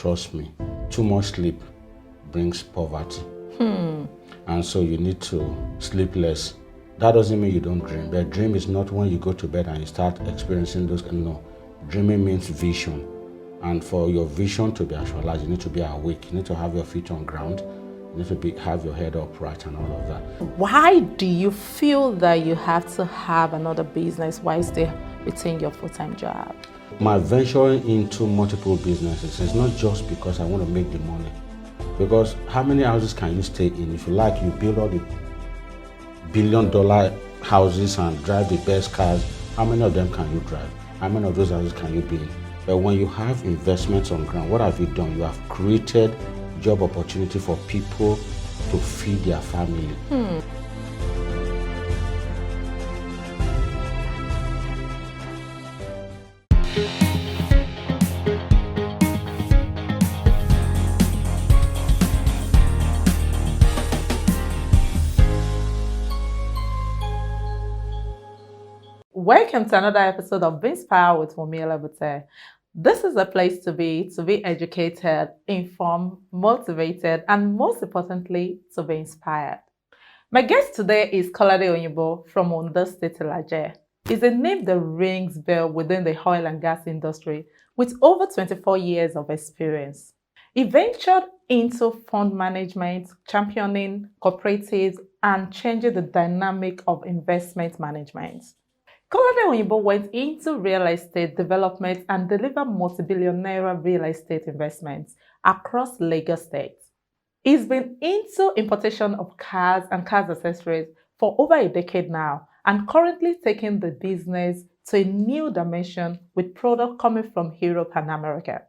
trust me, too much sleep brings poverty. And so you need to sleep less. That doesn't mean you don't dream. But dream is not when you go to bed and you start experiencing those. No, dreaming means vision. And for your vision to be actualized, you need to be awake. You need to have your feet on ground. You need to have your head upright and all of that. Why do you feel that you have to have another business while still retaining your full-time job? My venturing into multiple businesses is not just because I want to make the money. Because how many houses can you stay in? If you like, you build all the billion-dollar houses and drive the best cars. How many of them can you drive? How many of those houses can you be in? But when you have investments on ground, what have you done? You have created job opportunity for people to feed their family. Welcome to another episode of Be Inspired with Ilaje. This is a place to be educated, informed, motivated, and most importantly, to be inspired. My guest today is Kolade Oyinbo from Ondo State, Ilaje. It's a name that rings bell within the oil and gas industry with over 24 years of experience. He ventured into fund management, championing cooperatives, and changing the dynamic of investment management. Kolade Oyinbo went into real estate development and delivered multi-billion naira real estate investments across Lagos State. He's been into importation of cars and cars accessories for over a decade now and currently taking the business to a new dimension with products coming from Europe and America.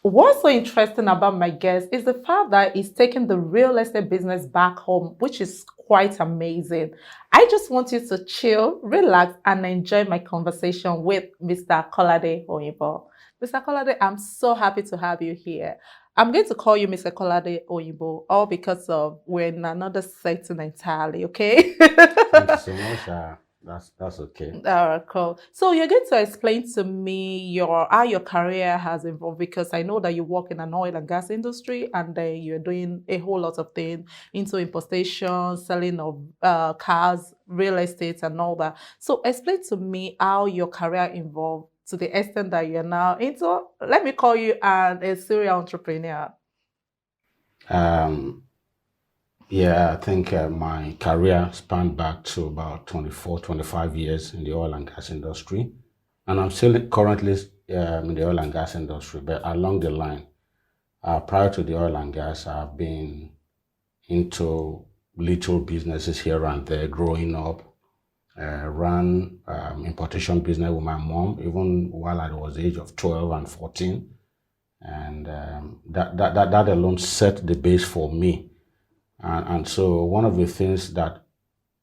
What's so interesting about my guest is the fact that he's taking the real estate business back home, which is quite amazing. I just want you to chill, relax, and enjoy my conversation with Mr. Kolade Oyinbo. Mr. Kolade, I'm so happy to have you here. I'm going to call you Mr. Kolade Oyinbo, all because of we're in another setting entirely, okay? Thank you so much. That's okay. All right, cool. So you're going to explain to me how your career has evolved, because I know that you work in an oil and gas industry and then you're doing a whole lot of things into importation, selling of cars, real estate and all that. So explain to me how your career evolved to the extent that you're now into, let me call you a serial entrepreneur. Yeah, I think my career spanned back to about 24, 25 years in the oil and gas industry. And I'm still currently in the oil and gas industry, but along the line, prior to the oil and gas, I've been into little businesses here and there growing up. Ran importation business with my mom, even while I was the age of 12 and 14. And that alone set the base for me. And so one of the things that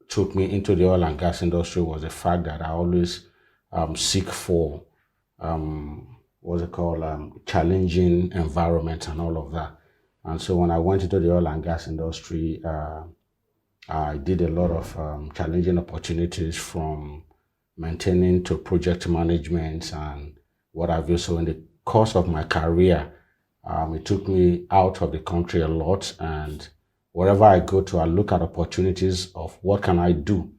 took me into the oil and gas industry was the fact that I always seek for challenging environment and all of that. And so when I went into the oil and gas industry, I did a lot of challenging opportunities, from maintaining to project management and what have you. So in the course of my career, it took me out of the country a lot, and wherever I go to, I look at opportunities of what can I do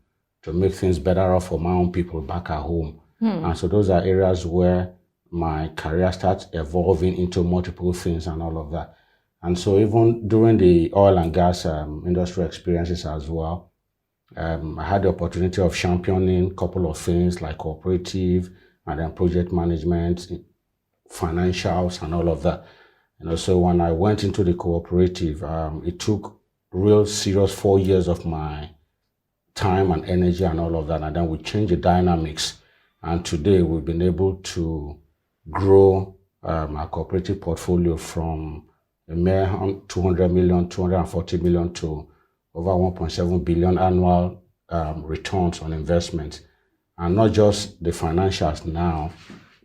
to make things better off for my own people back at home. And so those are areas where my career starts evolving into multiple things and all of that. And so even during the oil and gas industry experiences as well, I had the opportunity of championing a couple of things like cooperative and then project management, financials and all of that. So when I went into the cooperative, it took real serious 4 years of my time and energy and all of that, and then we changed the dynamics, and today we've been able to grow our cooperative portfolio from a mere 200 million, 240 million to over 1.7 billion annual returns on investment. And not just the financials now,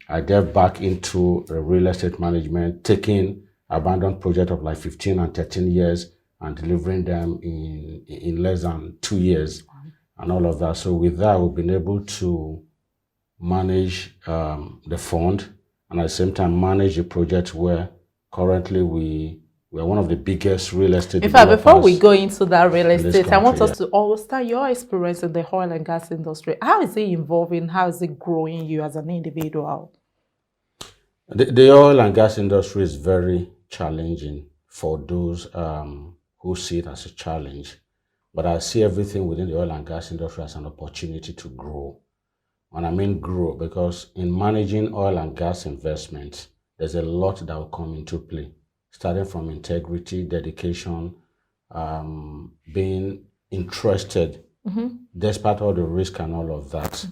I delved back into real estate management, taking abandoned project of like 15 and 13 years and delivering them in less than 2 years and all of that. So with that, we've been able to manage the fund and at the same time manage a project where Currently, we are one of the biggest real estate In fact, before we developers go into that real in this estate, I want country. us to understand your experience in the oil and gas industry. How is it evolving? How is it growing you as an individual? The oil and gas industry is very challenging for those who see it as a challenge. But I see everything within the oil and gas industry as an opportunity to grow. And I mean grow because in managing oil and gas investments, there's a lot that will come into play, starting from integrity, dedication, being interested, despite all the risk and all of that.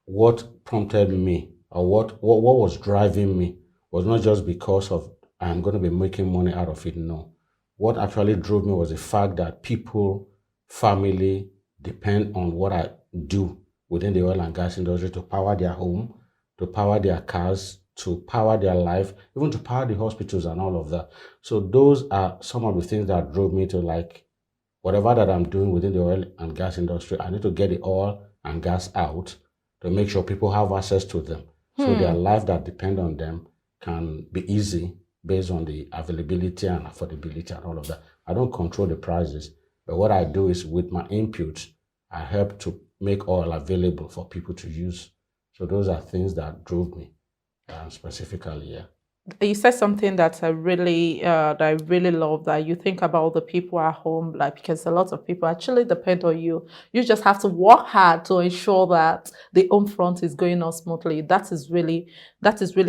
What prompted me or what was driving me was not just because of I'm going to be making money out of it. No. What actually drove me was the fact that people, family depend on what I do within the oil and gas industry to power their home, to power their cars, to power their life, even to power the hospitals and all of that. So those are some of the things that drove me to like whatever that I'm doing within the oil and gas industry, I need to get the oil and gas out to make sure people have access to them. So their life that depend on them can be easy based on the availability and affordability and all of that. I don't control the prices, but what I do is with my input, I help to make oil available for people to use. So those are things that drove me specifically, yeah. You said something that I really love, that you think about the people at home, like, because a lot of people actually depend on you. You just have to work hard to ensure that the home front is going on smoothly. That is really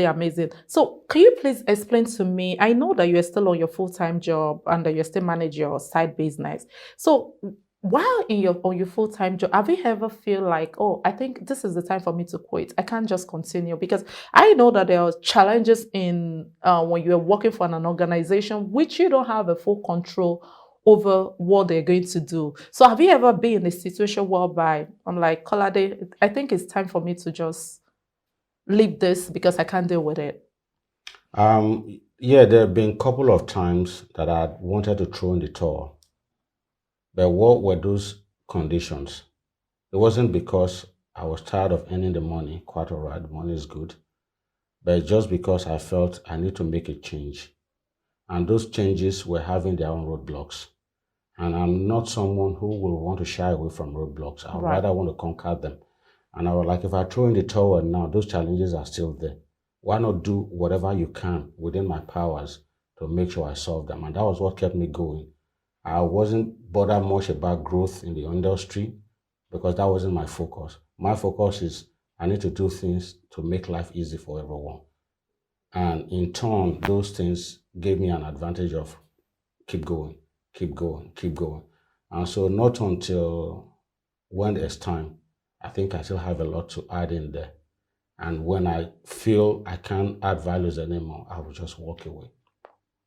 amazing. So can you please explain to me, I know that you're still on your full-time job and that you still manage your side business. So while on your full-time job, have you ever feel like, oh, I think this is the time for me to quit? I can't just continue, because I know that there are challenges in when you are working for an organization which you don't have a full control over what they're going to do. So have you ever been in a situation whereby I'm like, Kolade, I think it's time for me to just leave this because I can't deal with it? Yeah, there have been a couple of times that I wanted to throw in the towel. But what were those conditions? It wasn't because I was tired of earning the money, quite all right, the money is good, but just because I felt I need to make a change. And those changes were having their own roadblocks. And I'm not someone who will want to shy away from roadblocks. I would Right. rather want to conquer them. And I was like, if I throw in the towel now, those challenges are still there. Why not do whatever you can within my powers to make sure I solve them? And that was what kept me going. I wasn't bothered much about growth in the industry because that wasn't my focus. My focus is I need to do things to make life easy for everyone. And in turn, those things gave me an advantage of keep going, keep going, keep going. And so not until when there's time, I think I still have a lot to add in there. And when I feel I can't add values anymore, I will just walk away.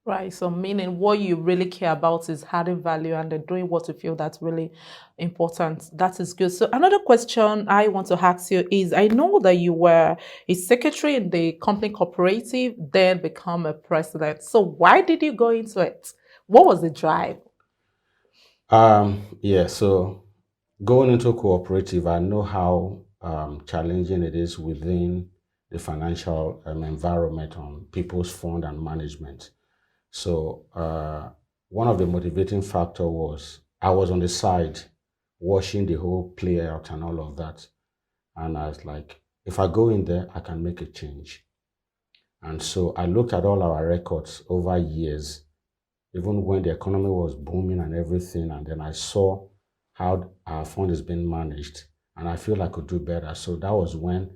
Right. So meaning what you really care about is adding value and then doing what you feel that's really important. That is good. So another question I want to ask you is, I know that you were a secretary in the company cooperative, then become a president. So why did you go into it? What was the drive? Yeah, so going into cooperative, I know how challenging it is within the financial environment on people's fund and management. So one of the motivating factor was I was on the side watching the whole play out and all of that. And I was like, if I go in there, I can make a change. And so I looked at all our records over years, even when the economy was booming and everything. And then I saw how our fund is being managed. And I feel I could do better. So that was when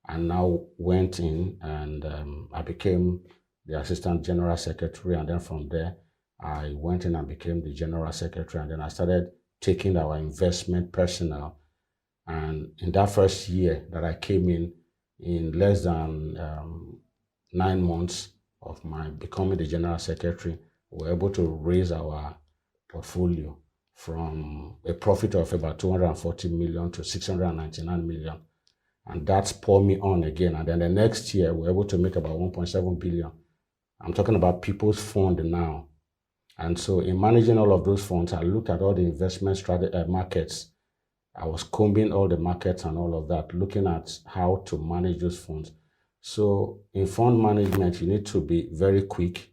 I now went in and I became the assistant general secretary. And then from there, I went in and became the general secretary. And then I started taking our investment personnel. And in that first year that I came in less than 9 months of my becoming the general secretary, we were able to raise our portfolio from a profit of about 240 million to 699 million. And that's poured me on again. And then the next year, we were able to make about 1.7 billion. I'm talking about people's fund now. And so in managing all of those funds, I looked at all the investment markets. I was combing all the markets and all of that, looking at how to manage those funds. So in fund management, you need to be very quick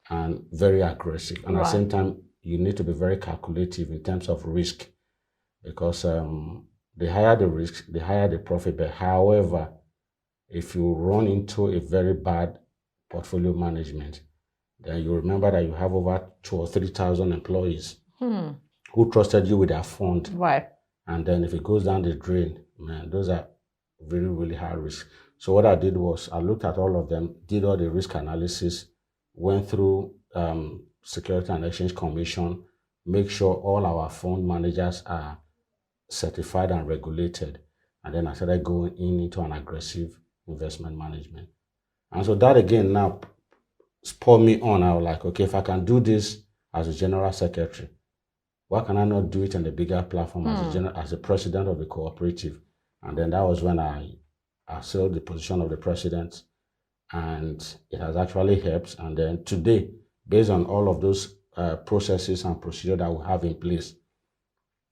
and very aggressive. And at the same time, you need to be very calculative in terms of risk because the higher the risk, the higher the profit. But however, if you run into a very bad portfolio management, then you remember that you have over 2,000 or 3,000 employees who trusted you with their fund. Right. And then if it goes down the drain, man, those are really, really high risk. So what I did was I looked at all of them, did all the risk analysis, went through Security and Exchange Commission, make sure all our fund managers are certified and regulated. And then I started going into an aggressive investment management. And so that again now spurred me on. I was like, okay, if I can do this as a general secretary, why can I not do it on the bigger platform as a president of the cooperative? And then that was when I assumed the position of the president, and it has actually helped. And then today, based on all of those processes and procedures that we have in place,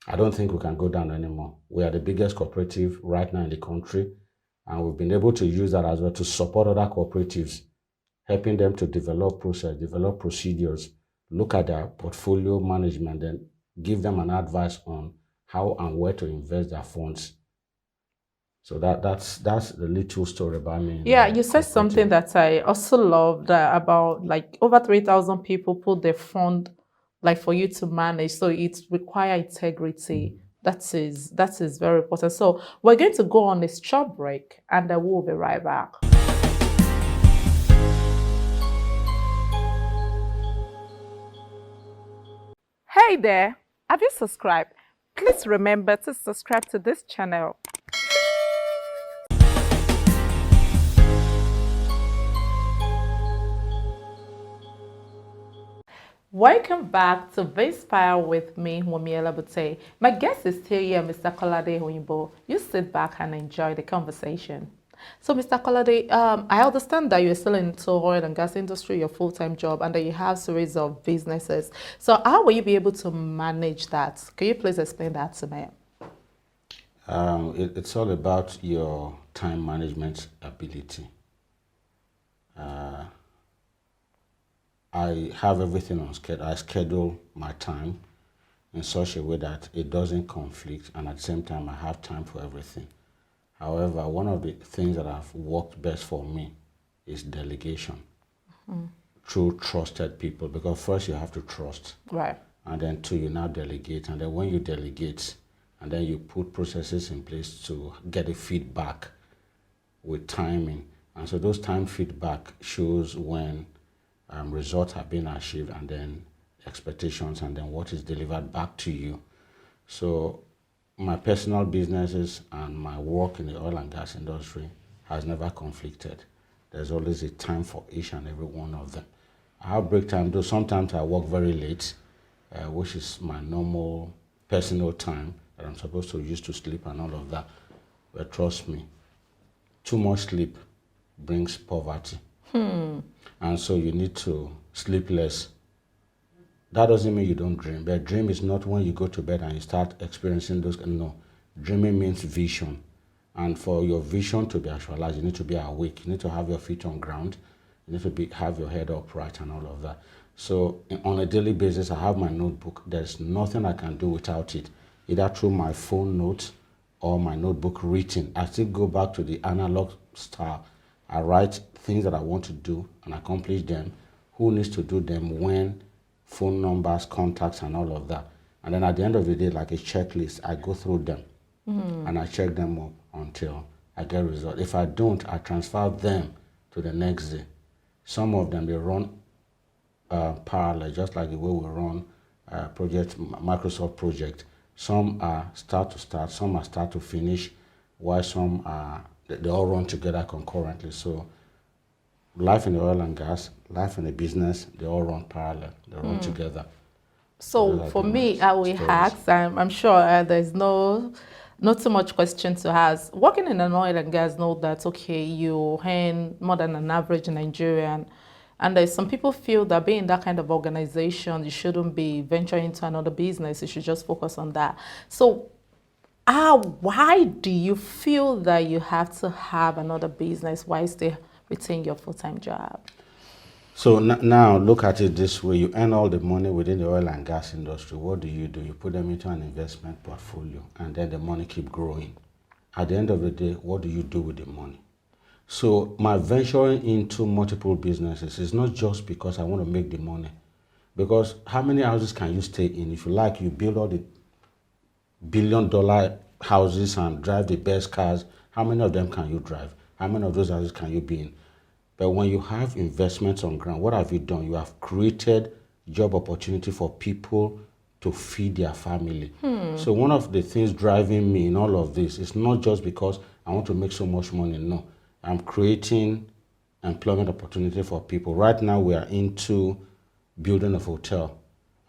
I don't think we can go down anymore. We are the biggest cooperative right now in the country, and we've been able to use that as well to support other cooperatives, helping them to develop process, develop procedures, look at their portfolio management, and give them an advice on how and where to invest their funds. So that's the little story about me. Yeah, you said something that I also loved about like over 3,000 people put their fund like for you to manage. So it requires integrity. That is very important. So we're going to go on a short break and then we'll be right back. Hey there, have you subscribed? Please remember to subscribe to this channel. Welcome back to Inspire with me, Wamiela Bute. My guest is still here, Mr. Kolade Oyinbo. You sit back and enjoy the conversation. So, Mr. Kolade, I understand that you're still in the oil and gas industry, your full-time job, and that you have a series of businesses. So, how will you be able to manage that? Can you please explain that to me? It's all about your time management ability. I have everything on schedule. I schedule my time in such a way that it doesn't conflict, and at the same time, I have time for everything. However, one of the things that have worked best for me is delegation through trusted people, because first you have to trust, right? And then two, you now delegate, and then when you delegate, and then you put processes in place to get a feedback with timing, and so those time feedback shows when results have been achieved, and then expectations, and then what is delivered back to you. So my personal businesses and my work in the oil and gas industry has never conflicted. There's always a time for each and every one of them. I have break time, though sometimes I work very late, which is my normal personal time that I'm supposed to use to sleep and all of that. But trust me, too much sleep brings poverty. And so you need to sleep less. That doesn't mean you don't dream. But dream is not when you go to bed and you start experiencing those. No, dreaming means vision. And for your vision to be actualized, you need to be awake. You need to have your feet on ground. You need to have your head upright and all of that. So on a daily basis, I have my notebook. There's nothing I can do without it, either through my phone notes or my notebook written. I still go back to the analog style. I write things that I want to do and accomplish them, who needs to do them, when, phone numbers, contacts, and all of that. And then at the end of the day, like a checklist, I go through them and I check them up until I get results. If I don't, I transfer them to the next day. Some of them, they run parallel, just like the way we run Microsoft project. Some are start to start, some are start to finish, while some are, they all run together concurrently. So life in the oil and gas, life in the business, they all run parallel, they run together. So for me, I will ask, I'm sure there's not too much question to ask. Working in an oil and gas, know that, okay, you earn more than an average Nigerian. And there's some people feel that being in that kind of organization, you shouldn't be venturing into another business. You should just focus on that. So Why do you feel that you have to have another business while still retain your full-time job? So now look at it this way. You earn all the money within the oil and gas industry. What do? You put them into an investment portfolio, and then the money keep growing. At the end of the day, what do you do with the money? So my venturing into multiple businesses is not just because I want to make the money. Because how many houses can you stay in? If you like, you build all the billion-dollar houses and drive the best cars. How many of them can you drive? How many of those houses can you be in? But when you have investments on ground, what have you done? You have created job opportunity for people to feed their family. So one of the things driving me in all of this is not just because I want to make so much money. No, I'm creating employment opportunity for people. Right now, we are into building a hotel.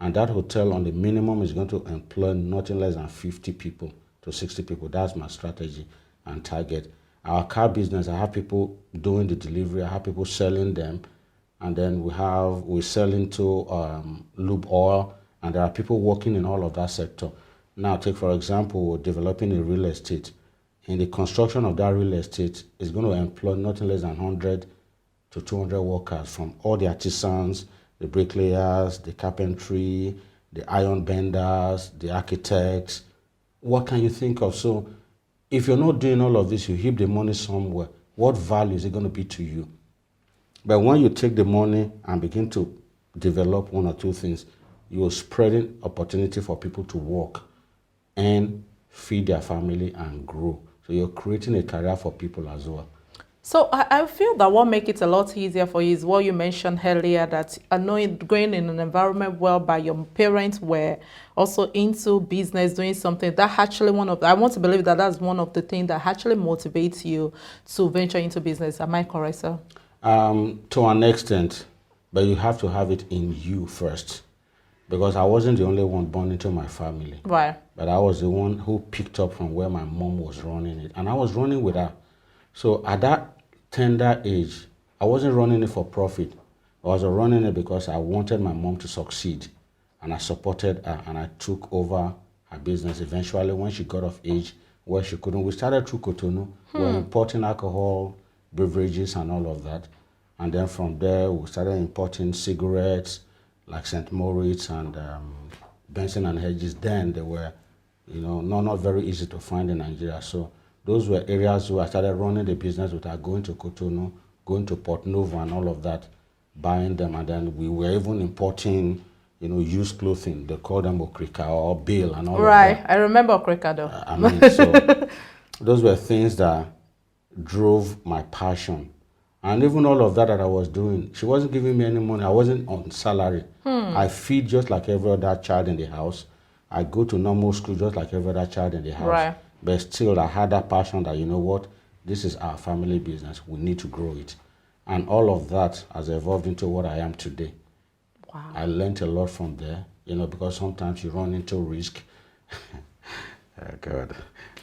And that hotel on the minimum is going to employ nothing less than 50 people to 60 people. That's my strategy and target. Our car business, I have people doing the delivery, I have people selling them, and then we sell into lube oil, and there are people working in all of that sector. Now, take for example, we're developing a real estate. In the construction of that real estate, is going to employ nothing less than 100 to 200 workers from all the artisans, the bricklayers, the carpentry, the iron benders, the architects. What can you think of? So if you're not doing all of this, you heap the money somewhere. What value is it going to be to you? But when you take the money and begin to develop one or two things, you're spreading opportunity for people to work and feed their family and grow. So you're creating a career for people as well. So I feel that what makes it a lot easier for you is what you mentioned earlier, that knowing going in an environment whereby your parents were also into business, doing something that actually I want to believe that that's one of the things that actually motivates you to venture into business. Am I correct, sir? To an extent, but you have to have it in you first. Because I wasn't the only one born into my family. Right. But I was the one who picked up from where my mom was running it. And I was running with her. So at that tender age, I wasn't running it for profit. I was running it because I wanted my mom to succeed. And I supported her and I took over her business. Eventually, when she got of age, where she couldn't, we started through Cotonou. We were importing alcohol, beverages, and all of that. And then from there, we started importing cigarettes, like St. Moritz and Benson and Hedges. Then they were, not very easy to find in Nigeria. So those were areas where I started running the business without going to Cotonou, going to Port Novo and all of that, buying them. And then we were even importing, used clothing. They call them okrika or bale and all of that. Right. I remember okrika though. So those were things that drove my passion. And even all of that I was doing, she wasn't giving me any money. I wasn't on salary. I feed just like every other child in the house. I go to normal school just like every other child in the house. Right. But still, I had that passion that, this is our family business. We need to grow it. And all of that has evolved into what I am today. Wow. I learned a lot from there, because sometimes you run into risk. Oh, God.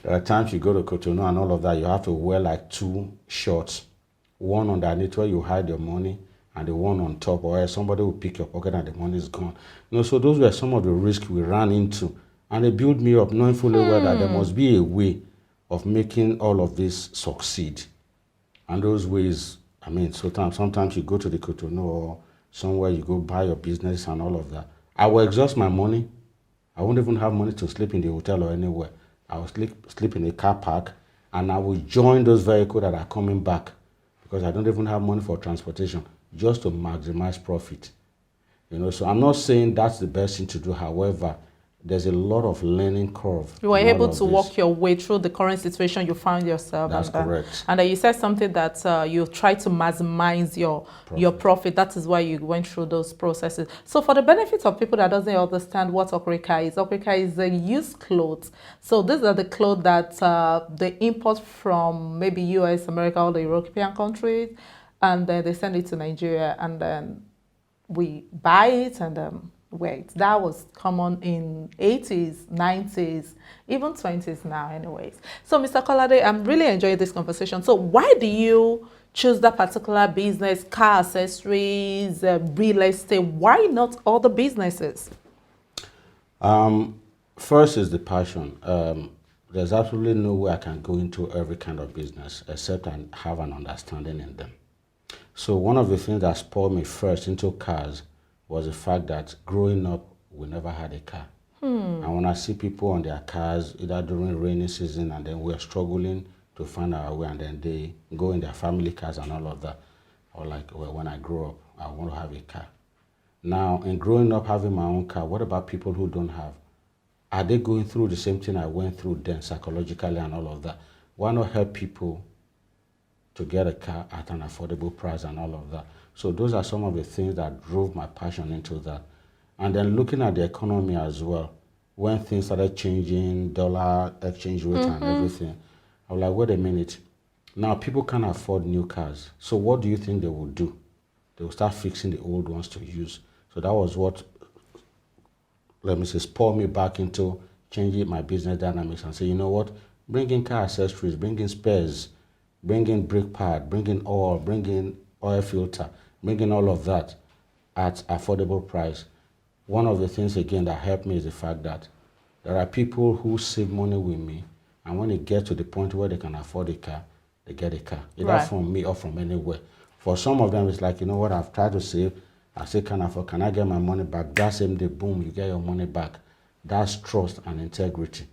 There are times you go to Cotonou and all of that, you have to wear like two shorts. One underneath where you hide your money and the one on top, or else somebody will pick your pocket and the money is gone. So those were some of the risks we ran into. And they built me up knowing fully well that there must be a way of making all of this succeed. And those ways, sometimes you go to the Cotonou or somewhere you go buy your business and all of that. I will exhaust my money. I won't even have money to sleep in the hotel or anywhere. I will sleep in a car park, and I will join those vehicles that are coming back because I don't even have money for transportation, just to maximize profit. So I'm not saying that's the best thing to do. However, there's a lot of learning curve. You were able to walk your way through the current situation you found yourself. That's correct. And you said something that you try to maximize your profit. That is why you went through those processes. So for the benefit of people that doesn't understand what okrika is a used clothes. So these are the clothes that they import from maybe US, America, or the European countries, and then they send it to Nigeria, and then we buy it and wait, that was common in 80s, 90s, even 20s now anyways. So Mr. Kolade, I'm really enjoying this conversation. So why do you choose that particular business, car accessories, real estate? Why not other businesses? First is the passion. there's absolutely no way I can go into every kind of business except I have an understanding in them. So one of the things that spurred me first into cars was the fact that growing up, we never had a car. And when I see people on their cars, either during rainy season and then we're struggling to find our way and then they go in their family cars and all of that, I was like, well, when I grow up, I want to have a car. Now, in growing up having my own car, what about people who don't have? Are they going through the same thing I went through then psychologically and all of that? Why not help people to get a car at an affordable price and all of that? So those are some of the things that drove my passion into that. And then looking at the economy as well, when things started changing, dollar exchange rate and everything, I was like, wait a minute. Now people can't afford new cars. So what do you think they will do? They will start fixing the old ones to use. So that was what, let me say, spurred me back into changing my business dynamics and say, you know what, bring in car accessories, bring in spares, bring in brake pad, bring in oil, bring in oil filter, bring in all of that at affordable price. One of the things, again, that helped me is the fact that there are people who save money with me, and when they get to the point where they can afford a car, they get a car, either from me or from anywhere. For some of them, it's like, you know what, I've tried to save, I say, can I get my money back? That same day, boom, you get your money back. That's trust and integrity.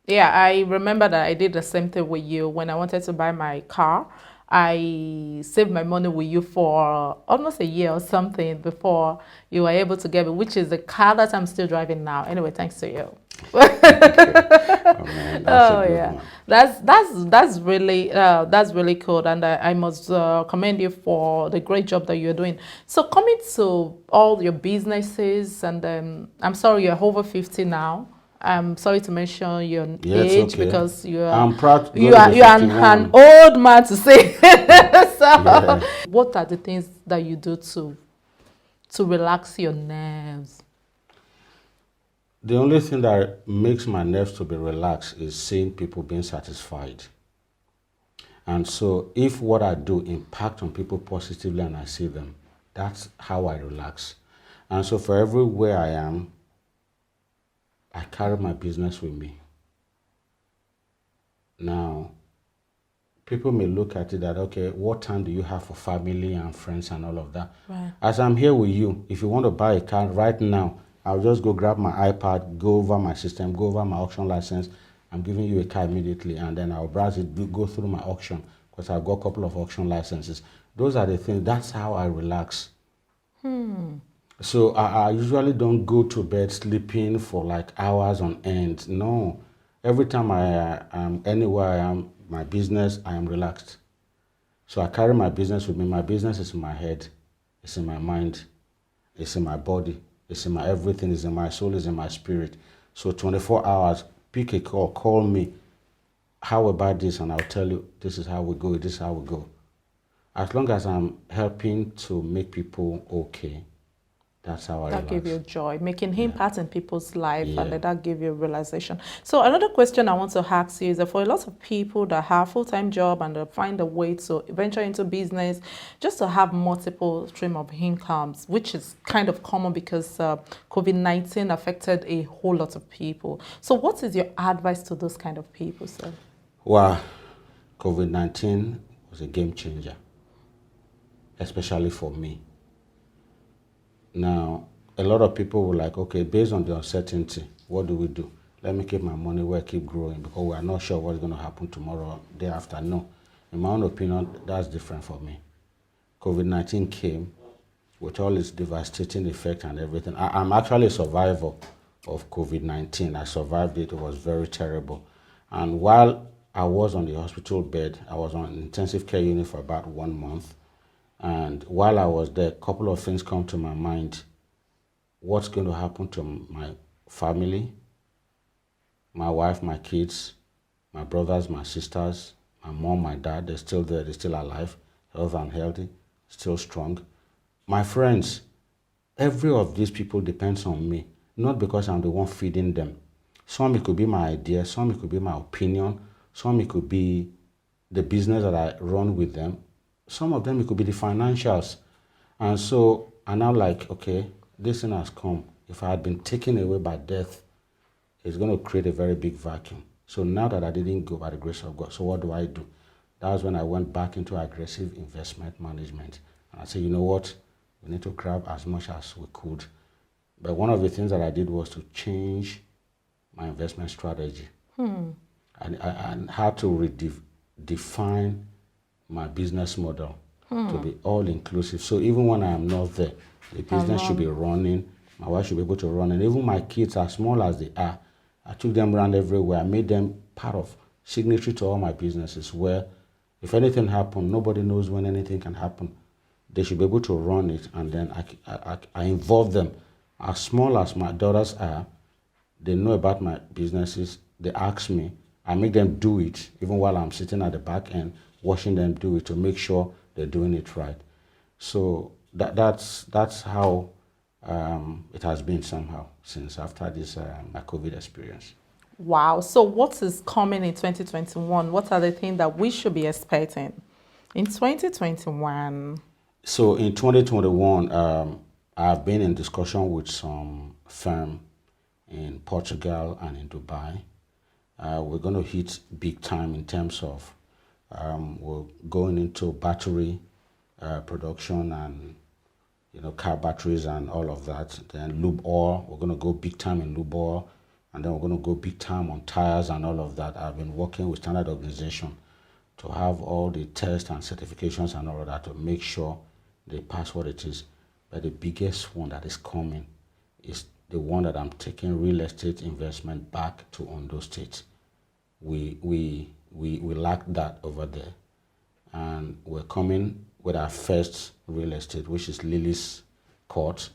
Yeah, I remember that I did the same thing with you. When I wanted to buy my car, I saved my money with you for almost a year or something before you were able to get it, which is the car that I'm still driving now. Anyway, thanks to you. Oh, man, that's a good one. That's really cool, and I must commend you for the great job that you're doing. So coming to all your businesses, and I'm sorry you're over 50 now. I'm sorry to mention your age Okay. because I'm proud to you go are to you are 51. an old man to say. So, Yeah. what are the things that you do to relax your nerves? The only thing that makes my nerves to be relaxed is seeing people being satisfied. And so if what I do impact on people positively and I see them, that's how I relax. And so for everywhere I am, I carry my business with me. Now, people may look at it that, okay, what time do you have for family and friends and all of that? Right. As I'm here with you, if you want to buy a car right now, I'll just go grab my iPad, go over my system, go over my auction license. I'm giving you a car immediately, and then I'll browse it, go through my auction, because I've got a couple of auction licenses. Those are the things, that's how I relax. So I usually don't go to bed sleeping for like hours on end. No. Every time I am anywhere I am, my business, I am relaxed. So I carry my business with me. My business is in my head, it's in my mind, it's in my body, it's in my everything, it's in my soul, it's in my spirit. So 24 hours, pick a call, call me. How about this? And I'll tell you, this is how we go, this is how we go. As long as I'm helping to make people okay, that's how I That relax. give you joy, making impact in people's life, Yeah. and that give you realization. So another question I want to ask you is that for a lot of people that have full-time job and they find a way to venture into business, just to have multiple stream of incomes, which is kind of common because COVID-19 affected a whole lot of people. So what is your advice to those kind of people, sir? Well, COVID-19 was a game changer, especially for me. Now, a lot of people were like, okay, based on the uncertainty, what do we do? Let me keep my money where I keep growing because we are not sure what's going to happen tomorrow, day after. No. In my own opinion, that's different for me. COVID-19 came with all its devastating effect and everything. I'm actually a survivor of COVID-19. I survived it. It was very terrible. And while I was on the hospital bed, I was on an intensive care unit for about 1 month. And while I was there, a couple of things come to my mind. What's going to happen to my family, my wife, my kids, my brothers, my sisters, my mom, my dad? They're still there, they're still alive, healthy and healthy, still strong. My friends, every of these people depends on me, not because I'm the one feeding them. Some it could be my idea, some it could be my opinion, some it could be the business that I run with them. Some of them, it could be the financials. And so I'm now like, okay, this thing has come. If I had been taken away by death, it's going to create a very big vacuum. So now that I didn't go by the grace of God, so what do I do? That was when I went back into aggressive investment management. And I said, you know what? We need to grab as much as we could. But one of the things that I did was to change my investment strategy. And had to redefine my business model to be all inclusive. So even when I am not there, the business should be running. My wife should be able to run. And even my kids, as small as they are, I took them around everywhere. I made them part of, signatory to all my businesses, where if anything happened, nobody knows when anything can happen. They should be able to run it. And then I involve them. As small as my daughters are, they know about my businesses. They ask me. I make them do it, even while I'm sitting at the back end, watching them do it to make sure they're doing it right. So that's how it has been somehow since after this my COVID experience. Wow. So what is coming in 2021? What are the things that we should be expecting in 2021? So in 2021, I've been in discussion with some firm in Portugal and in Dubai. We're going to hit big time in terms of we're going into battery production and car batteries and all of that. Then lube oil, we're going to go big time in lube oil, and then we're going to go big time on tires and all of that. I've been working with standard organization to have all the tests and certifications and all of that to make sure they pass what it is. But the biggest one that is coming is the one that I'm taking real estate investment back to Ondo State. We lack that over there, and we're coming with our first real estate, which is Lily's Court.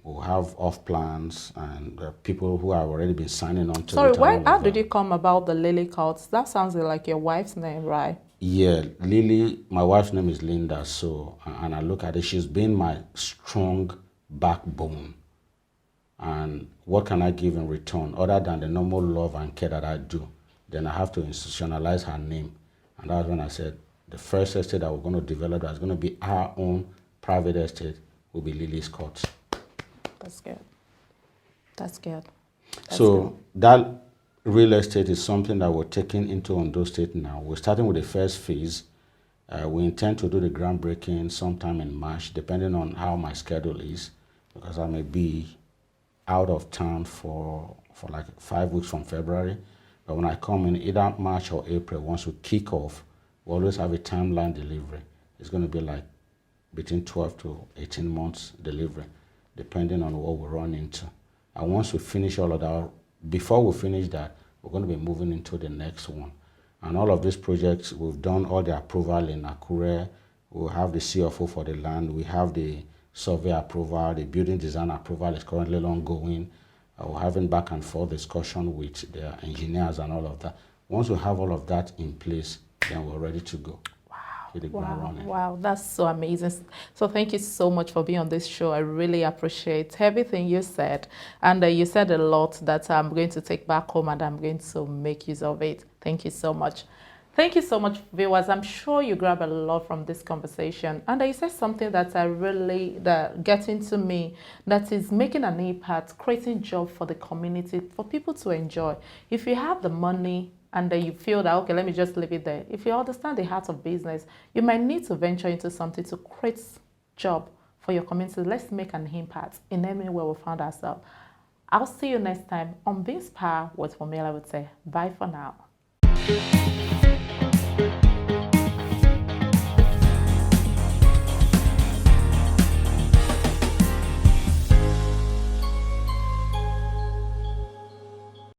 We'll have off plans and people who have already been signing on to it. Sorry, how did you come about the Lily Court? That sounds like your wife's name, right? Yeah, Lily, my wife's name is Linda. So, and I look at it, she's been my strong backbone. And what can I give in return other than the normal love and care that I do? Then I have to institutionalize her name. And that's when I said the first estate that we're going to develop that's going to be our own private estate will be Lily's Court. That's good. That's good. So that real estate is something that we're taking into Ondo State now. We're starting with the first phase. We intend to do the groundbreaking sometime in March, depending on how my schedule is, because I may be out of town for like 5 weeks from February. But when I come in either March or April, once we kick off, we always have a timeline delivery. It's going to be like between 12 to 18 months delivery, depending on what we run into. And once we finish all of that, before we finish that, we're going to be moving into the next one. And all of these projects, we've done all the approval in Akure. We'll have the CFO for the land. We have the survey approval. The building design approval is currently ongoing. We're having back and forth discussion with the engineers and all of that. Once we have all of that in place, then we're ready to go. Wow, that's so amazing. So thank you so much for being on this show. I really appreciate everything you said. And you said a lot that I'm going to take back home and I'm going to make use of it. Thank you so much. Thank you so much, viewers. I'm sure you grab a lot from this conversation. And you said something that getting to me, that is making an impact, creating job for the community, for people to enjoy. If you have the money, and then you feel that, okay, let me just leave it there. If you understand the heart of business, you might need to venture into something to create job for your community. Let's make an impact in anywhere we found ourselves. I'll see you next time on Be Inspired with Ilaje. Bye for now.